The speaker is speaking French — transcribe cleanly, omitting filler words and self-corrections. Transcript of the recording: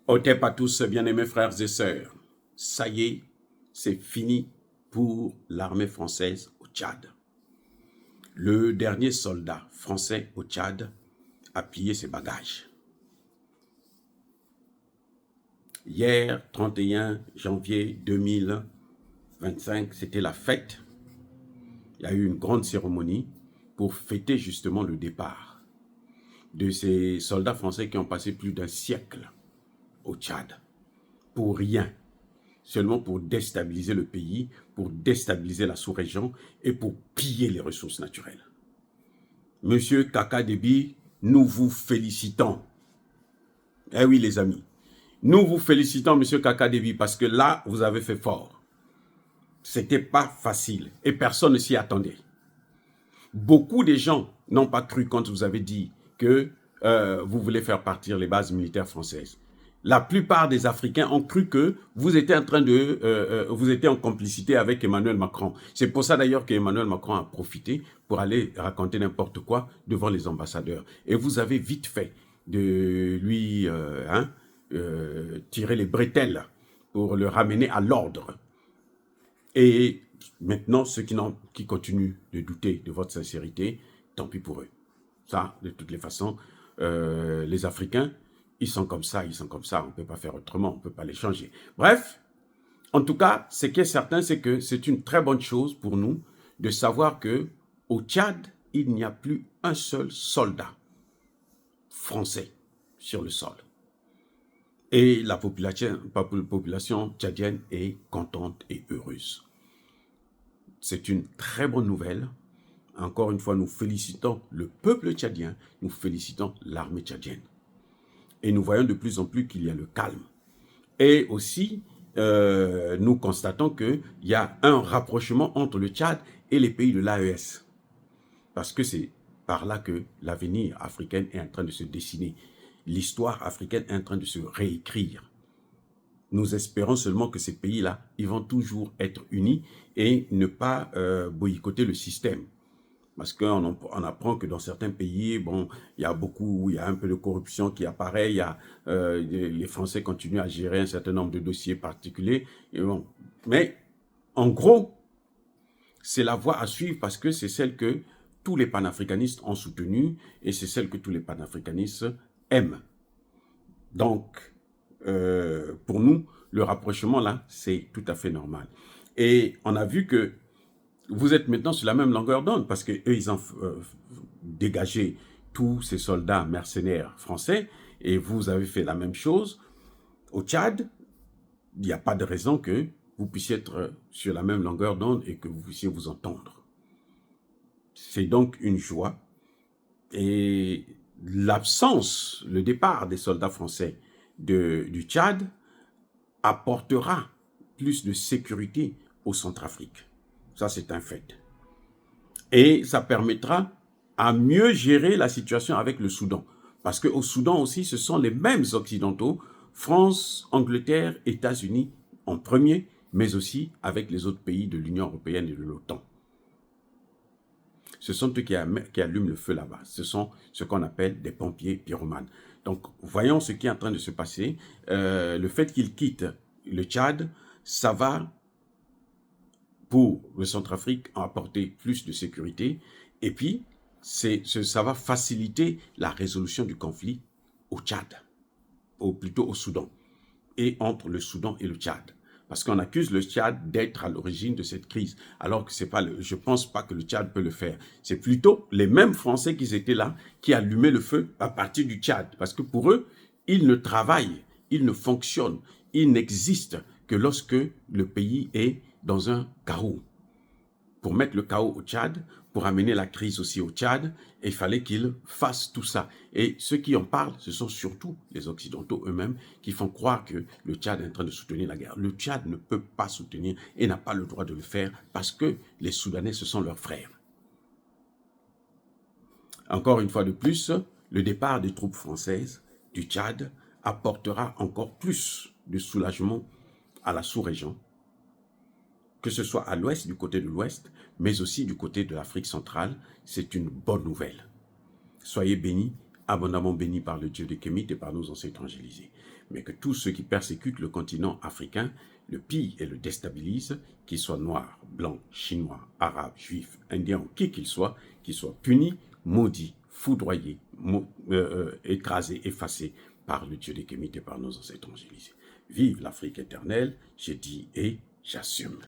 Otep à tous, bien-aimés frères et sœurs. Ça y est, c'est fini pour l'armée française au Tchad. Le dernier soldat français au Tchad a plié ses bagages. Hier, 31 janvier 2025, c'était la fête. Il y a eu une grande cérémonie pour fêter justement le départ de ces soldats français qui ont passé plus d'un siècle au Tchad. Pour rien. Seulement pour déstabiliser le pays, pour déstabiliser la sous-région et pour piller les ressources naturelles. Monsieur Kaka Déby, nous vous félicitons. Eh oui, les amis. Nous vous félicitons, monsieur Kaka Déby, parce que là, vous avez fait fort. C'était pas facile et personne ne s'y attendait. Beaucoup de gens n'ont pas cru quand vous avez dit que vous voulez faire partir les bases militaires françaises. La plupart des Africains ont cru que vous étiez en train de, vous étiez en complicité avec Emmanuel Macron. C'est pour ça d'ailleurs qu'Emmanuel Macron a profité pour aller raconter n'importe quoi devant les ambassadeurs. Et vous avez vite fait de lui tirer les bretelles pour le ramener à l'ordre. Et maintenant, ceux qui continuent de douter de votre sincérité, tant pis pour eux. Ça, de toutes les façons, les Africains, ils sont comme ça, on ne peut pas faire autrement, on ne peut pas les changer. Bref, en tout cas, ce qui est certain, c'est que c'est une très bonne chose pour nous de savoir que au Tchad, il n'y a plus un seul soldat français sur le sol. Et la population tchadienne est contente et heureuse. C'est une très bonne nouvelle. Encore une fois, nous félicitons le peuple tchadien, nous félicitons l'armée tchadienne. Et nous voyons de plus en plus qu'il y a le calme. Et aussi, nous constatons qu'il y a un rapprochement entre le Tchad et les pays de l'AES. Parce que c'est par là que l'avenir africain est en train de se dessiner. L'histoire africaine est en train de se réécrire. Nous espérons seulement que ces pays-là, ils vont toujours être unis et ne pas boycotter le système. Parce qu'on apprend que dans certains pays, bon, il y a un peu de corruption qui apparaît, les Français continuent à gérer un certain nombre de dossiers particuliers. Et bon. Mais en gros, c'est la voie à suivre parce que c'est celle que tous les panafricanistes ont soutenue et c'est celle que tous les panafricanistes aiment. Donc, pour nous, le rapprochement là, c'est tout à fait normal. Et on a vu que vous êtes maintenant sur la même longueur d'onde parce qu'eux, ils ont dégagé tous ces soldats mercenaires français et vous avez fait la même chose. Au Tchad, il n'y a pas de raison que vous puissiez être sur la même longueur d'onde et que vous puissiez vous entendre. C'est donc une joie. Et l'absence, le départ des soldats français du Tchad apportera plus de sécurité au Centrafrique. Ça, c'est un fait. Et ça permettra à mieux gérer la situation avec le Soudan. Parce qu'au Soudan aussi, ce sont les mêmes Occidentaux, France, Angleterre, États-Unis en premier, mais aussi avec les autres pays de l'Union européenne et de l'OTAN. Ce sont eux qui allument le feu là-bas. Ce sont ce qu'on appelle des pompiers pyromanes. Donc, voyons ce qui est en train de se passer. Le fait qu'ils quittent le Tchad, ça va pour le Centrafrique apporter plus de sécurité et puis ça va faciliter la résolution du conflit au Tchad, ou plutôt au Soudan, et entre le Soudan et le Tchad. Parce qu'on accuse le Tchad d'être à l'origine de cette crise, alors que c'est pas je pense pas que le Tchad peut le faire. C'est plutôt les mêmes Français qui étaient là, qui allumaient le feu à partir du Tchad. Parce que pour eux, ils ne travaillent, ils ne fonctionnent, ils n'existent que lorsque le pays est dans un chaos. Pour mettre le chaos au Tchad, pour amener la crise aussi au Tchad, il fallait qu'ils fassent tout ça. Et ceux qui en parlent, ce sont surtout les Occidentaux eux-mêmes qui font croire que le Tchad est en train de soutenir la guerre. Le Tchad ne peut pas soutenir et n'a pas le droit de le faire parce que les Soudanais, ce sont leurs frères. Encore une fois de plus, le départ des troupes françaises du Tchad apportera encore plus de soulagement à la sous-région, que ce soit à l'ouest, du côté de l'ouest, mais aussi du côté de l'Afrique centrale. C'est une bonne nouvelle. Soyez bénis, abondamment bénis par le Dieu de Kémit et par nos ancêtres angélisés. Mais que tous ceux qui persécutent le continent africain le pillent et le déstabilisent, qu'ils soient noirs, blancs, chinois, arabes, juifs, indiens ou qui qu'ils soient punis, maudits, foudroyés, écrasés, effacés par le Dieu de Kémit et par nos ancêtres angélisés. Vive l'Afrique éternelle, j'ai dit et j'assume.